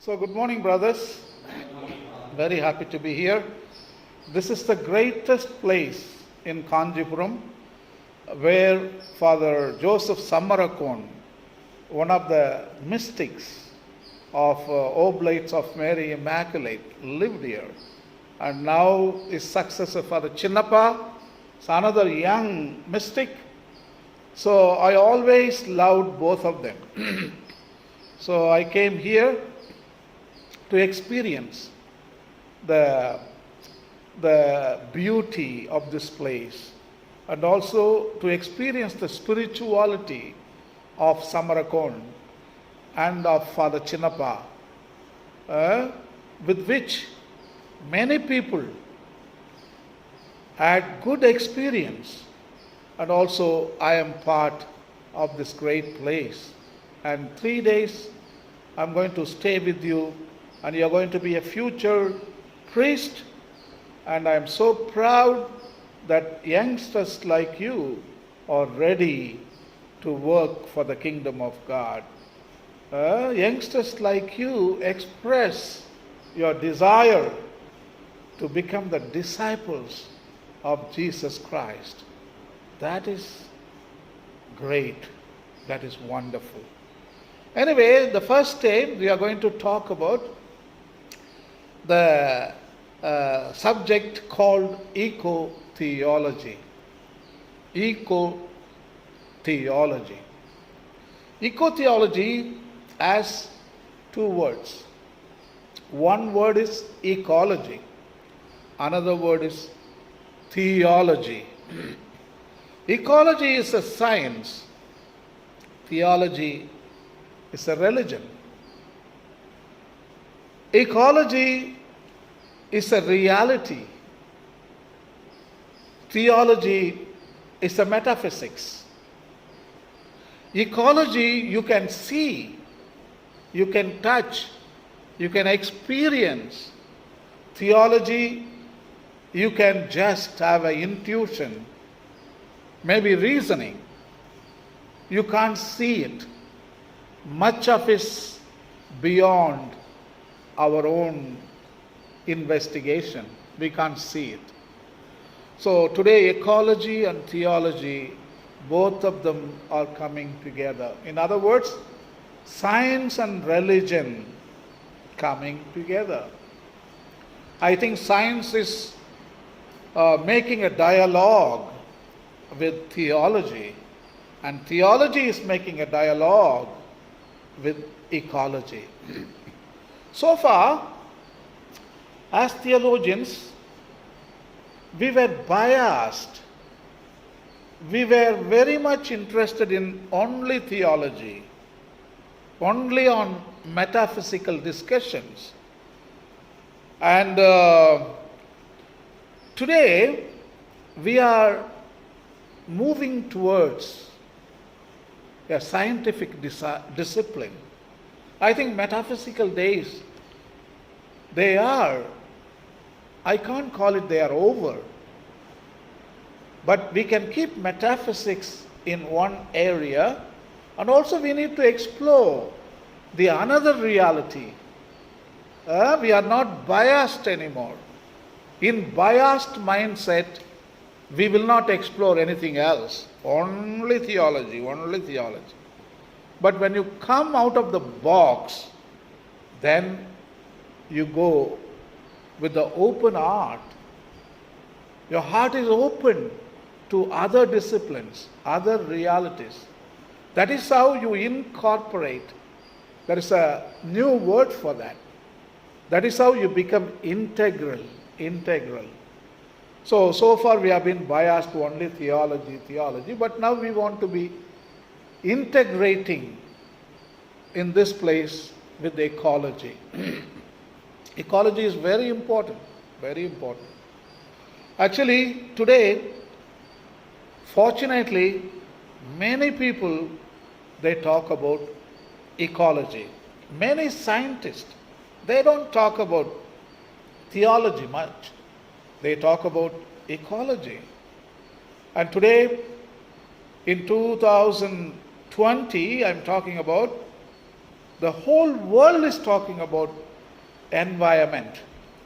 So, good morning, brothers. Very happy to be here. This is the greatest place in Kancheepuram where Father Joseph Sammarakon, one of the mystics of Oblates of Mary Immaculate, lived here. And now his successor, Father Chinnappa, is another young mystic. So I always loved both of them. So I came here to experience the beauty of this place and also to experience the spirituality of Sammarakon and of Father Chinnappa, with which many people had good experience. And also I am part of this great place. And 3 days I'm going to stay with you, and you're going to be a future priest. And I'm so proud that youngsters like you are ready to work for the kingdom of God. Youngsters like you express your desire to become the disciples of Jesus Christ. That is great. That is wonderful. Anyway, the first day we are going to talk about the subject called Ecotheology. Ecotheology. Ecotheology has two words. One word is ecology. Another word is theology. Ecology is a science. Theology is a religion. Ecology is a reality. Theology is a metaphysics. Ecology you can see, you can touch, you can experience. Theology you can just have an intuition, maybe reasoning. You can't see it. Much of it is beyond our own investigation. We can't see it. So today ecology and theology, both of them are coming together. In other words, science and religion coming together. I think science is making a dialogue with theology, and theology is making a dialogue with ecology. So far, as theologians, we were biased. We were very much interested in only theology, only on metaphysical discussions. And today, we are moving towards a scientific discipline. I think metaphysical days, I can't call it they are over, but we can keep metaphysics in one area, and also we need to explore the another reality. We are not biased anymore. In biased mindset, we will not explore anything else. Only theology, only theology. But when you come out of the box, then you go with the open heart. Your heart is open to other disciplines, other realities. That is how you incorporate. There is a new word for that. That is how you become integral. So far we have been biased to only theology, but now we want to be integrating in this place with ecology. Ecology is very important, very important. Actually, today, fortunately, many people, they talk about ecology. Many scientists, they don't talk about theology much. They talk about ecology. And today, in 2020, I'm talking about The whole world is talking about environment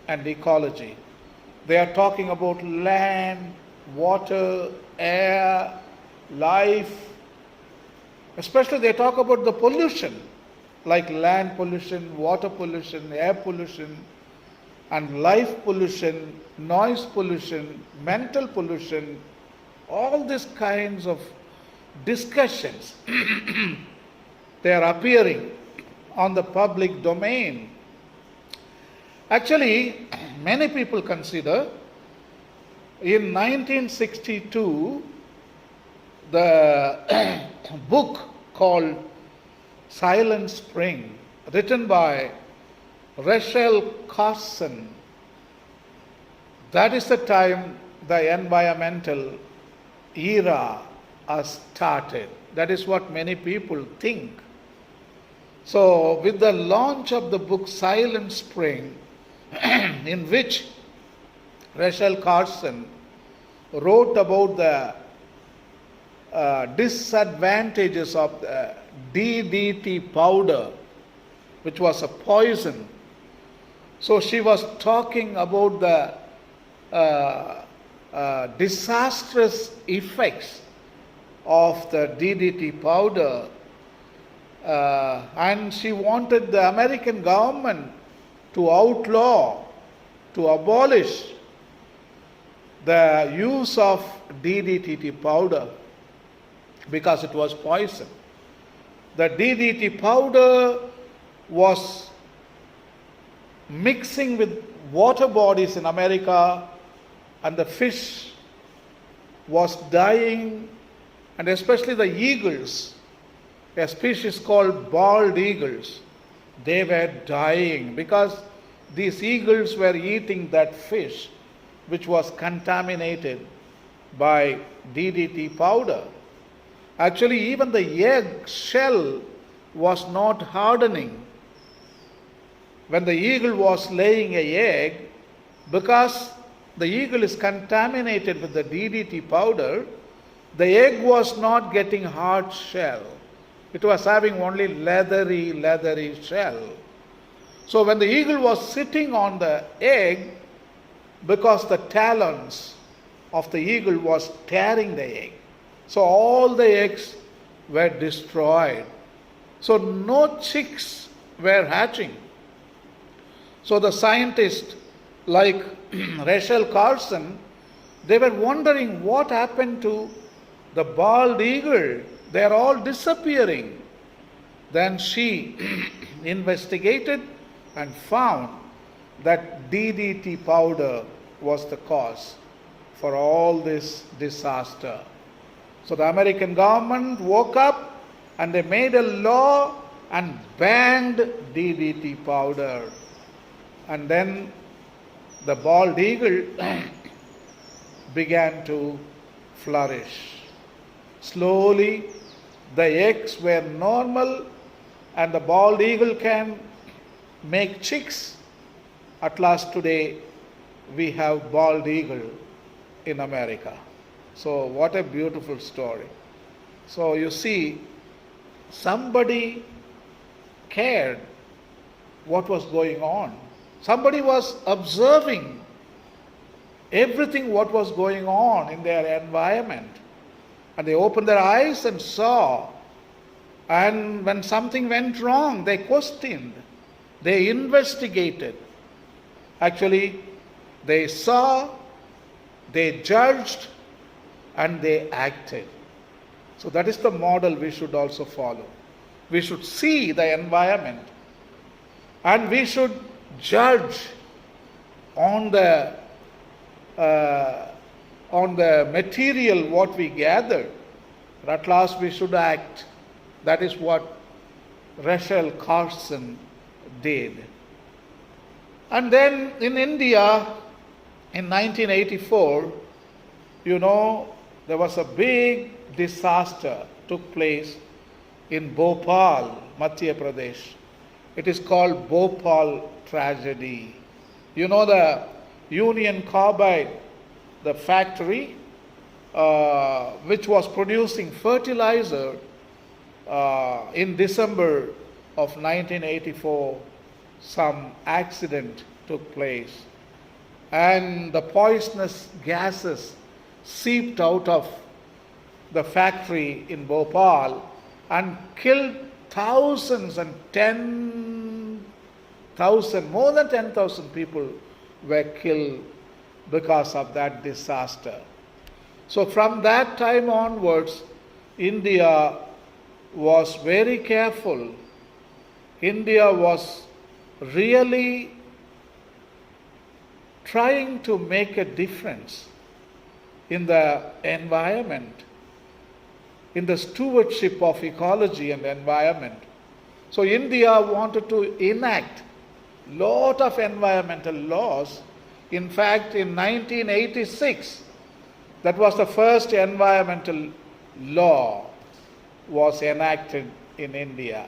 and ecology. They are talking about land, water, air, life. Especially they talk about the pollution, like land pollution, water pollution, air pollution, and life pollution, noise pollution, mental pollution, all these kinds of discussions. They are appearing on the public domain. Actually, many people consider in 1962, the book called Silent Spring, written by Rachel Carson, that is the time the environmental era has started. That is what many people think. So, with the launch of the book Silent Spring, in which Rachel Carson wrote about the disadvantages of the DDT powder, which was a poison. So she was talking about the disastrous effects of the DDT powder, and she wanted the American government to outlaw, to abolish the use of DDT powder because it was poison. The DDT powder was mixing with water bodies in America, and the fish was dying, and especially the eagles, a species called bald eagles, they were dying because these eagles were eating that fish which was contaminated by DDT powder. Actually, even the egg shell was not hardening. When the eagle was laying an egg, because the eagle is contaminated with the DDT powder, the egg was not getting hard shell. It was having only leathery shell. So when the eagle was sitting on the egg, because the talons of the eagle was tearing the egg, so all the eggs were destroyed. So no chicks were hatching. So the scientists like Rachel Carson, they were wondering what happened to the bald eagle. They are all disappearing. Then she investigated and found that DDT powder was the cause for all this disaster. So the American government woke up and they made a law and banned DDT powder. And then the bald eagle began to flourish. Slowly, the eggs were normal and the bald eagle can make chicks. At last today, we have bald eagle in America. So what a beautiful story. So you see, somebody cared what was going on. Somebody was observing everything what was going on in their environment. And they opened their eyes and saw. And when something went wrong, they questioned. They investigated. Actually, they saw, they judged, and they acted. So that is the model we should also follow. We should see the environment and we should judge on the material what we gather. But at last we should act. That is what Rachel Carson did. And then in India, in 1984, there was a big disaster took place in Bhopal, Madhya Pradesh. It is called Bhopal tragedy. The Union Carbide, the factory which was producing fertilizer in December of 1984, some accident took place and the poisonous gases seeped out of the factory in Bhopal and killed thousands and 10,000, more than 10,000 people were killed because of that disaster. So from that time onwards, India was very careful. India was really trying to make a difference in the environment, in the stewardship of ecology and environment. So India wanted to enact lot of environmental laws. In fact, in 1986, that was the first environmental law was enacted in India.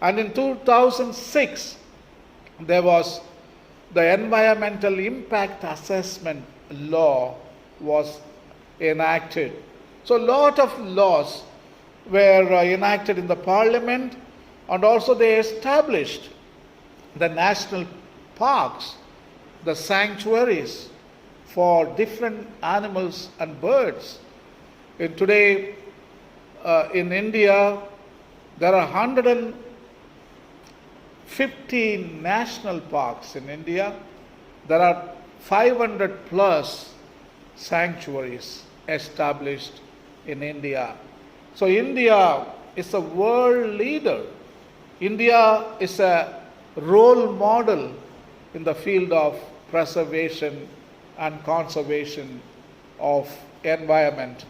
And in 2006, there was the environmental impact assessment law was enacted. So a lot of laws were enacted in the parliament, and also they established the national parks, the sanctuaries for different animals and birds. Today in India, there are 115 national parks in India. There are 500 plus sanctuaries established in India. So India is a world leader. India is a role model in the field of preservation and conservation of environment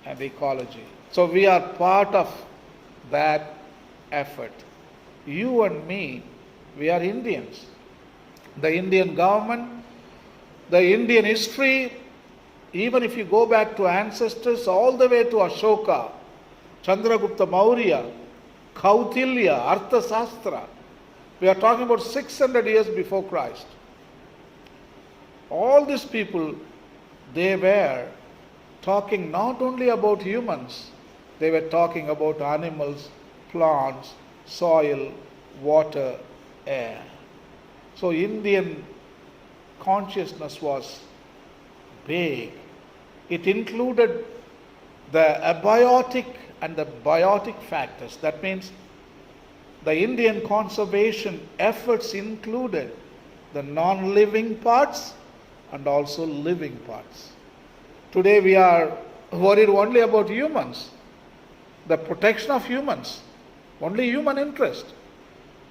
and ecology. So we are part of that effort. You and me, we are Indians. The Indian government, the Indian history, even if you go back to ancestors all the way to Ashoka, Chandragupta Maurya, Kautilya, Arthashastra, we are talking about 600 years before Christ. All these people, they were talking not only about humans, they were talking about animals, plants, soil, water, air. So Indian consciousness was big. It included the abiotic and the biotic factors. That means the Indian conservation efforts included the non-living parts and also living parts. Today we are worried only about humans, the protection of humans, only human interest.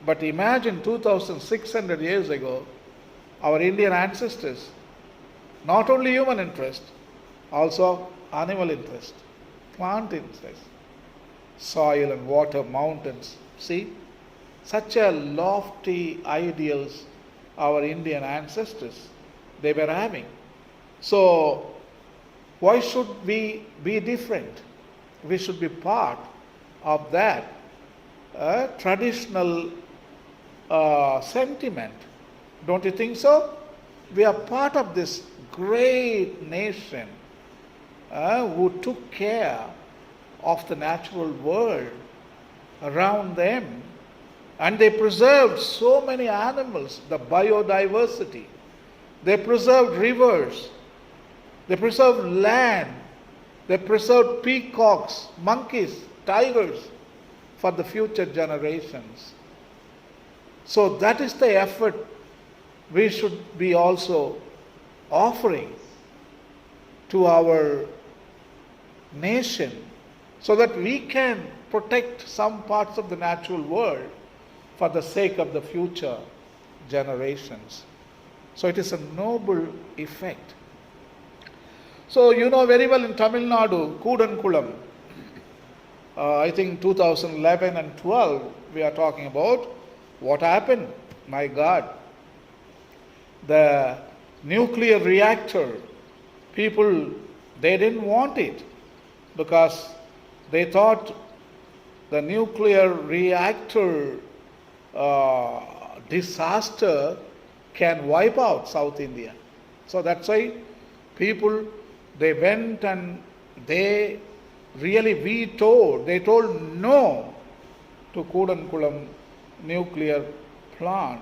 But imagine 2600 years ago, our Indian ancestors, not only human interest, also animal interest, plant interest, soil and water, mountains. See, such a lofty ideals our Indian ancestors, they were having. So why should we be different? We should be part of that traditional sentiment. Don't you think so? We are part of this great nation who took care of the natural world around them, and they preserved so many animals, the biodiversity. They preserved rivers, they preserved land, they preserved peacocks, monkeys, tigers for the future generations. So that is the effort we should be also offering to our nation, so that we can protect some parts of the natural world for the sake of the future generations. So it is a noble effect. So you know very well in Tamil Nadu, Kudankulam, I think 2011 and 12, we are talking about what happened. My God, the nuclear reactor, people, they didn't want it because they thought the nuclear reactor disaster can wipe out South India. So that's why people, they went and they really they told no to Kudankulam nuclear plant.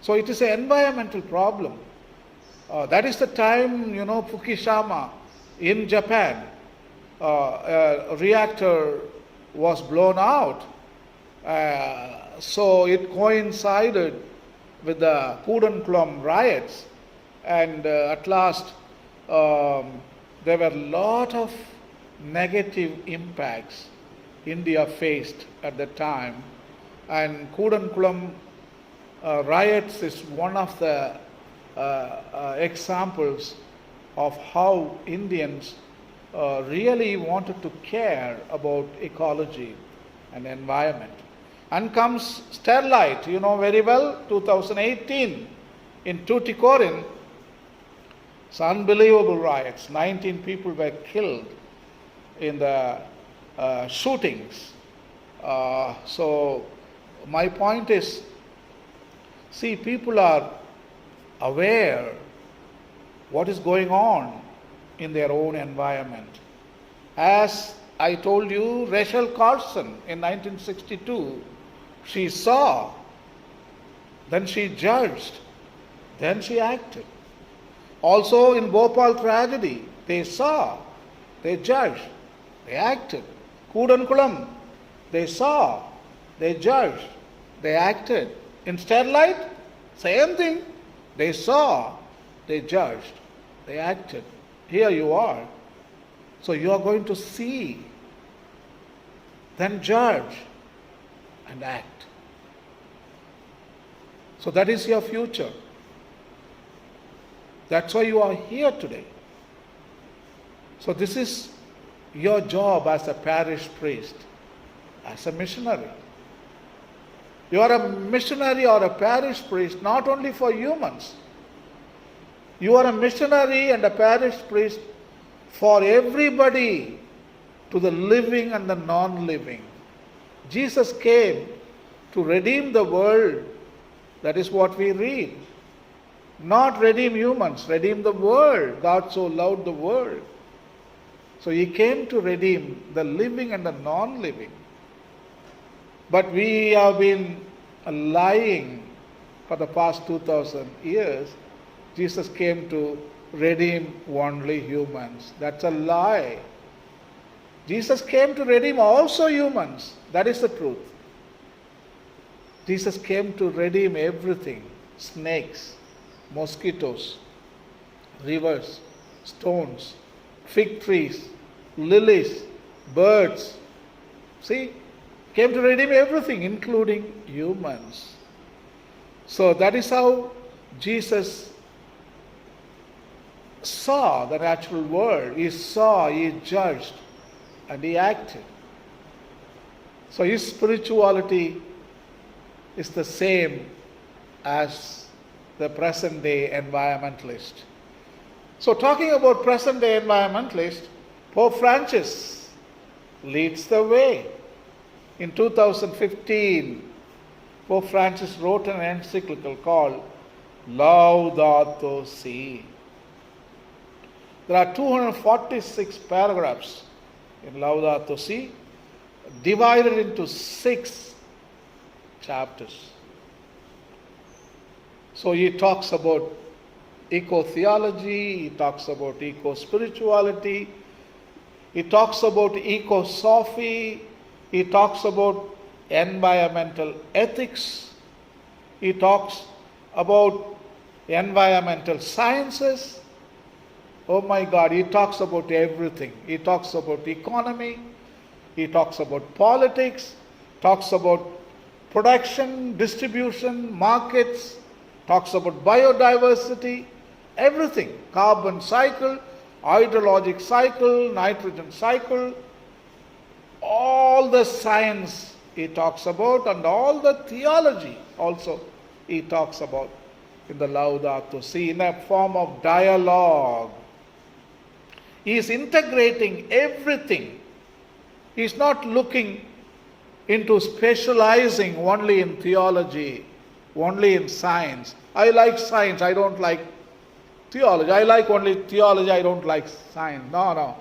So it is an environmental problem. That is the time, Fukushima in Japan, a reactor was blown out. So it coincided with the Kancheepuram riots, and at last there were a lot of negative impacts India faced at the time, and Kancheepuram riots is one of the examples of how Indians really wanted to care about ecology and environment. And comes Sterlite, you know very well, 2018 in Tuticorin. It's unbelievable riots. 19 people were killed in the shootings. So my point is, see, people are aware what is going on in their own environment. As I told you, Rachel Carson in 1962, she saw, then she judged, then she acted. Also in Bhopal tragedy, they saw, they judged, they acted. Kudankulam, they saw, they judged, they acted. In Sterlite, same thing. They saw, they judged, they acted. Here you are. So you are going to see, then judge and act. So that is your future. That's why you are here today. So this is your job as a parish priest, as a missionary. You are a missionary or a parish priest not only for humans. You are a missionary and a parish priest for everybody, to the living and the non-living. Jesus came to redeem the world. That is what we read. Not redeem humans, redeem the world. God so loved the world. So He came to redeem the living and the non-living. But we have been lying for the past 2000 years. Jesus came to redeem only humans. That's a lie. Jesus came to redeem also humans. That is the truth. Jesus came to redeem everything. Snakes, mosquitoes, rivers, stones, fig trees, lilies, birds. See, came to redeem everything, including humans. So that is how Jesus saw the natural world. He saw, He judged, and He acted. So His spirituality is the same as the present day environmentalist. So talking about present day environmentalist, Pope Francis leads the way. In 2015, Pope Francis wrote an encyclical called Laudato Si. There are 246 paragraphs in Laudato Si, divided into 6 chapters. So he talks about ecotheology, he talks about eco-spirituality, he talks about eco-sophy, he talks about environmental ethics, he talks about environmental sciences. Oh my God, he talks about everything. He talks about economy, he talks about politics, talks about production, distribution, markets, talks about biodiversity, everything. Carbon cycle, hydrologic cycle, nitrogen cycle, all the science he talks about, and all the theology also he talks about in the Laudato Si, in a form of dialogue. He is integrating everything. He is not looking into specializing only in theology, only in science. I like science, I don't like theology. I like only theology, I don't like science. No.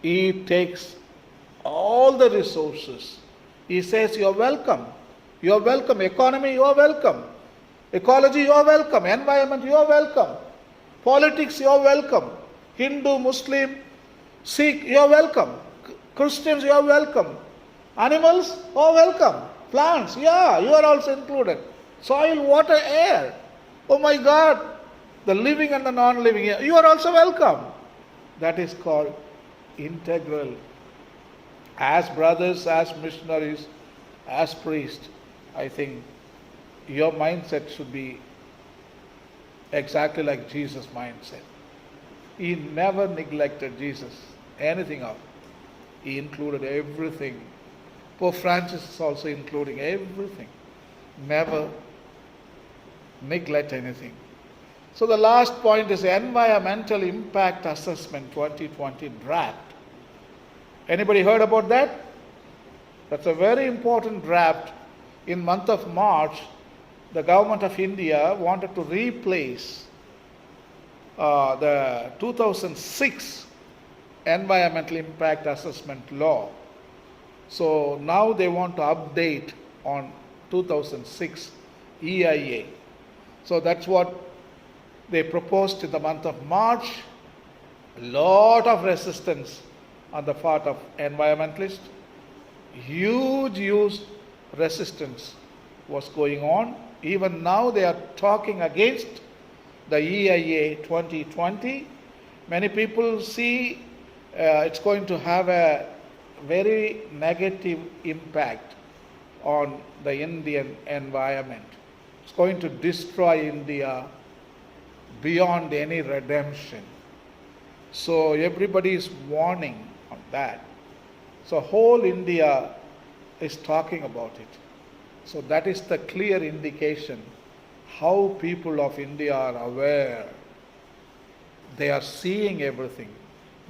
He takes all the resources. He says, you're welcome. You are welcome. Economy, you are welcome. Ecology, you are welcome. Environment, you are welcome. Politics, you are welcome. Hindu, Muslim, Sikh, you are welcome. Christians, you are welcome. Animals, you are welcome. Plants, yeah, you are also included. Soil, water, air. Oh my God, the living and the non-living, you are also welcome. That is called integral. As brothers, as missionaries, as priests, I think your mindset should be exactly like Jesus' mindset. He never neglected Jesus, anything else. He included everything. Pope Francis is also including everything. Never neglect anything. So the last point is Environmental Impact Assessment 2020 draft. Anybody heard about that? That's a very important draft. In month of March, the government of India wanted to replace the 2006 Environmental Impact Assessment law. So now they want to update on 2006 EIA. So that's what they proposed in the month of March. A lot of resistance on the part of environmentalists. Huge resistance was going on. Even now they are talking against the EIA 2020. Many people see it's going to have a very negative impact on the Indian environment. It's going to destroy India beyond any redemption. So everybody is warning on that. So whole India is talking about it. So that is the clear indication how people of India are aware. They are seeing everything.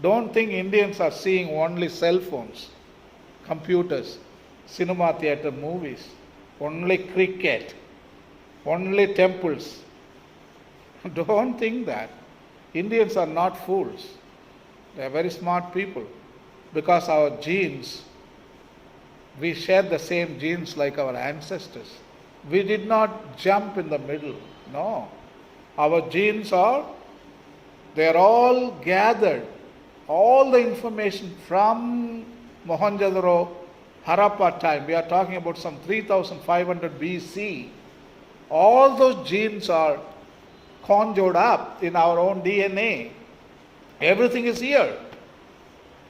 Don't think Indians are seeing only cell phones, computers, cinema theater, movies, only cricket, only temples. Don't think that. Indians are not fools. They are very smart people. Because our genes, we share the same genes like our ancestors. We did not jump in the middle. No. Our genes they are all gathered. All the information from Mohenjo-daro, Harappa time, we are talking about some 3500 BC. All those genes are conjured up in our own DNA. Everything is here.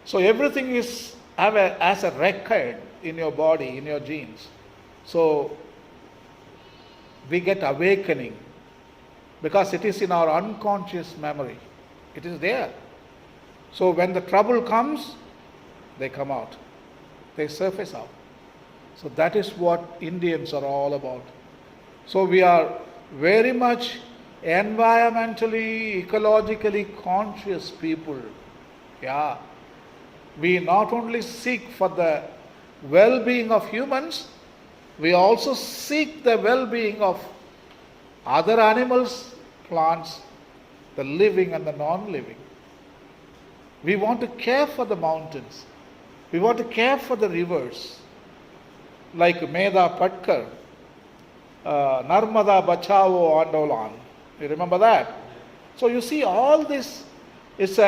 So everything is as a record in your body, in your genes. So we get awakening because it is in our unconscious memory. It is there. So when the trouble comes, they come out. They surface out. So that is what Indians are all about. So we are very much environmentally, ecologically conscious people. Yeah. We not only seek for the well-being of humans, we also seek the well-being of other animals, plants, the living and the non-living. We want to care for the mountains. We want to care for the rivers. Like Medha Patkar, Narmada Bachao Andolan. You remember that? So you see, all this is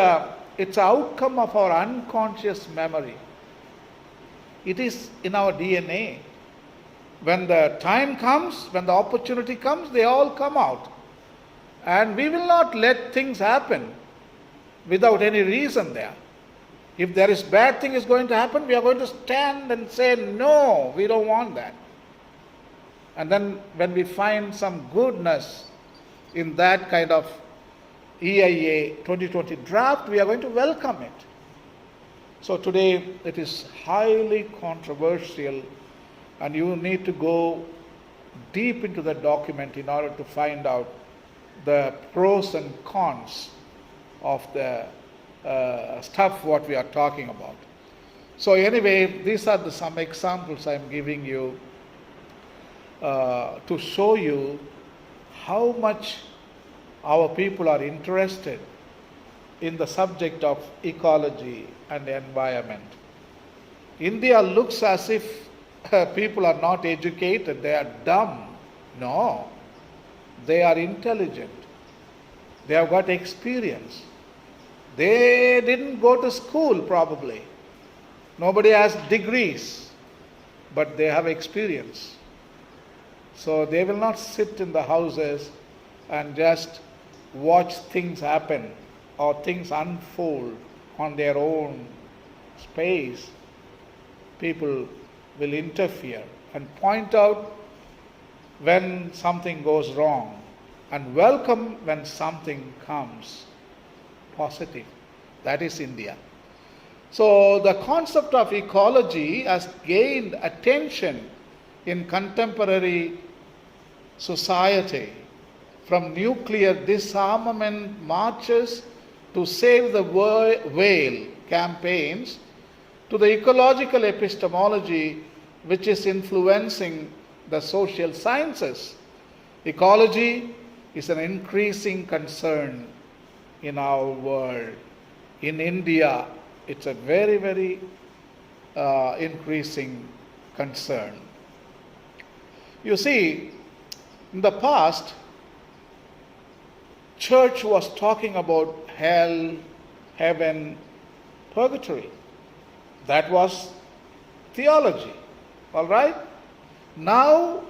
it's an outcome of our unconscious memory. It is in our DNA. When the time comes, when the opportunity comes, they all come out. And we will not let things happen without any reason there. If there is bad thing is going to happen, we are going to stand and say, no, we don't want that. And then when we find some goodness in that kind of EIA 2020 draft, we are going to welcome it. So today it is highly controversial, and you need to go deep into the document in order to find out the pros and cons of the stuff what we are talking about. So anyway, these are some examples I am giving you to show you how much our people are interested in the subject of ecology and environment. India looks as if people are not educated, they are dumb. No, they are intelligent. They have got experience. They didn't go to school probably. Nobody has degrees, but they have experience. So they will not sit in the houses and just watch things happen or things unfold on their own space. People will interfere and point out when something goes wrong and welcome when something comes positive. That is India. So the concept of ecology has gained attention in contemporary society, from nuclear disarmament marches to save the whale campaigns to the ecological epistemology which is influencing the social sciences. Ecology is an increasing concern in our world. In India, it's a very, very increasing concern. You see, in the past, church was talking about hell, heaven, purgatory. That was theology. All right? Now,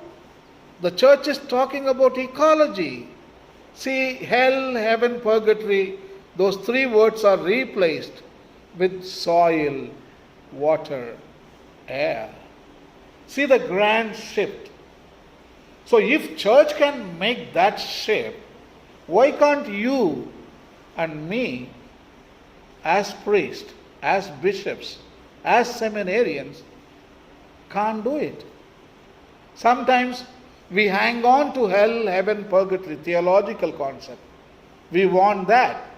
the church is talking about ecology. See, hell, heaven, purgatory, those three words are replaced with soil, water, air. See the grand shift. So if church can make that shift, why can't you and me as priests, as bishops, as seminarians can't do it? Sometimes we hang on to hell, heaven, purgatory, theological concept. We want that.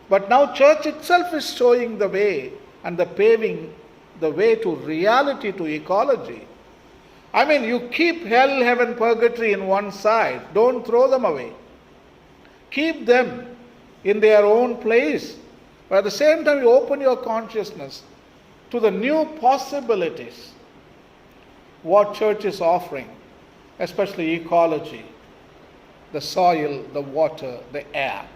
But now church itself is showing the way and paving the way to reality, to ecology. I mean, you keep hell, heaven, purgatory in one side. Don't throw them away. Keep them in their own place. But at the same time, you open your consciousness to the new possibilities. What church is offering, especially ecology, the soil, the water, the air,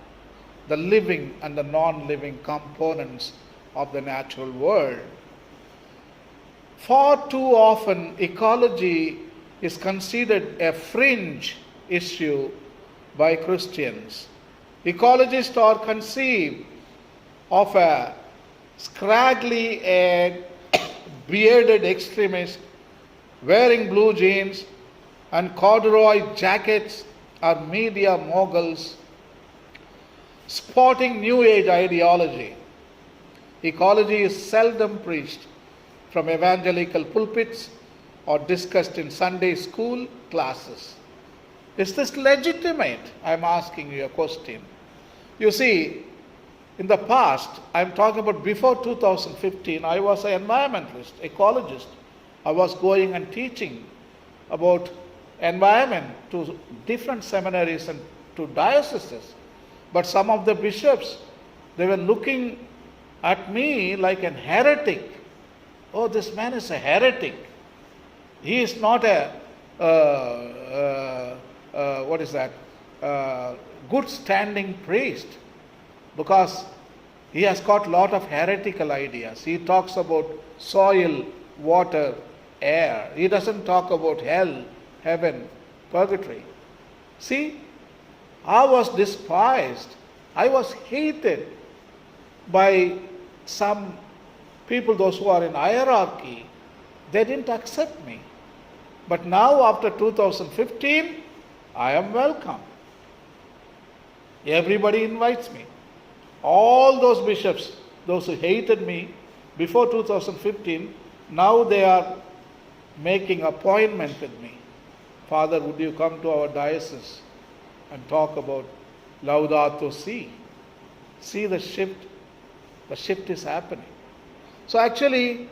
the living and the non-living components of the natural world. Far too often, ecology is considered a fringe issue by Christians. Ecologists are conceived of a scraggly-haired, bearded extremist wearing blue jeans and corduroy jackets are media moguls sporting New Age ideology. Ecology is seldom preached from evangelical pulpits or discussed in Sunday school classes. Is this legitimate? I'm asking you a question. You see, in the past, I'm talking about before 2015, I was an environmentalist, ecologist. I was going and teaching about environment to different seminaries and to dioceses. But some of the bishops, they were looking at me like an heretic. Oh, this man is a heretic. He is not a, good standing priest, because he has got a lot of heretical ideas. He talks about soil, water, air. He doesn't talk about hell, heaven, purgatory. See, I was despised. I was hated by some people, those who are in hierarchy. They didn't accept me. But now, after 2015, I am welcome. Everybody invites me. All those bishops, those who hated me before 2015, now they are making appointment with me. Father, would you come to our diocese and talk about Laudato Si? See the shift. The shift is happening. So actually,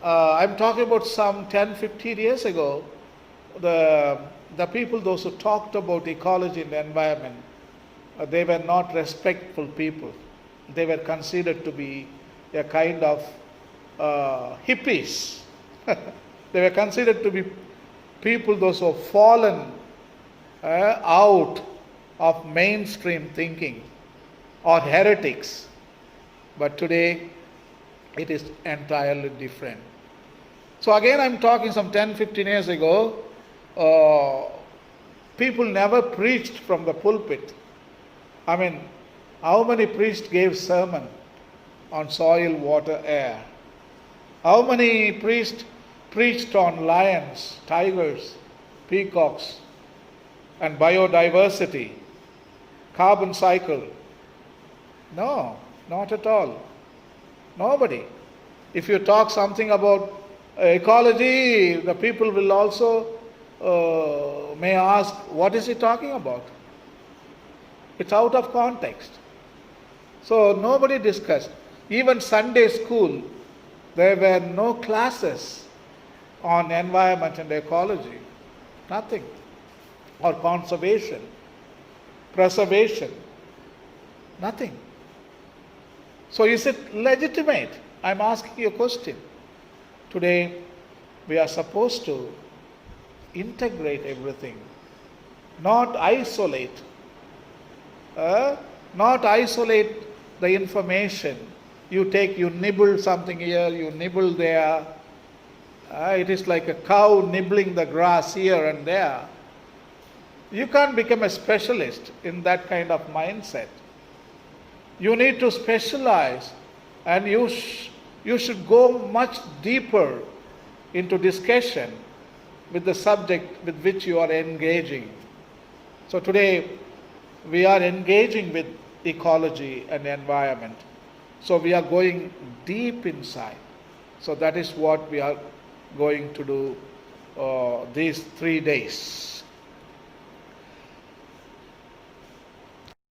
I'm talking about some 10, 15 years ago, the people, those who talked about ecology and the environment, they were not respectful people. They were considered to be a kind of hippies. They were considered to be people, those who have fallen out of mainstream thinking, or heretics. But today, it is entirely different. So again, I'm talking some 10, 15 years ago, people never preached from the pulpit. I mean, how many priests gave sermon on soil, water, air? How many priests preached on lions, tigers, peacocks, and biodiversity, carbon cycle? No, not at all. Nobody. If you talk something about ecology, the people will also may ask, what is he talking about? It's out of context. So nobody discussed. Even Sunday school, there were no classes on environment and ecology. Nothing. Or conservation, preservation. Nothing. So is it legitimate? I'm asking you a question. Today, we are supposed to integrate everything, not isolate. Not isolate the information. You nibble something here, you nibble there. It is like a cow nibbling the grass here and there. You can't become a specialist in that kind of mindset. You need to specialize, and you should go much deeper into discussion with the subject with which you are engaging. So today, we are engaging with ecology and environment. So we are going deep inside. So that is what we are going to do these 3 days.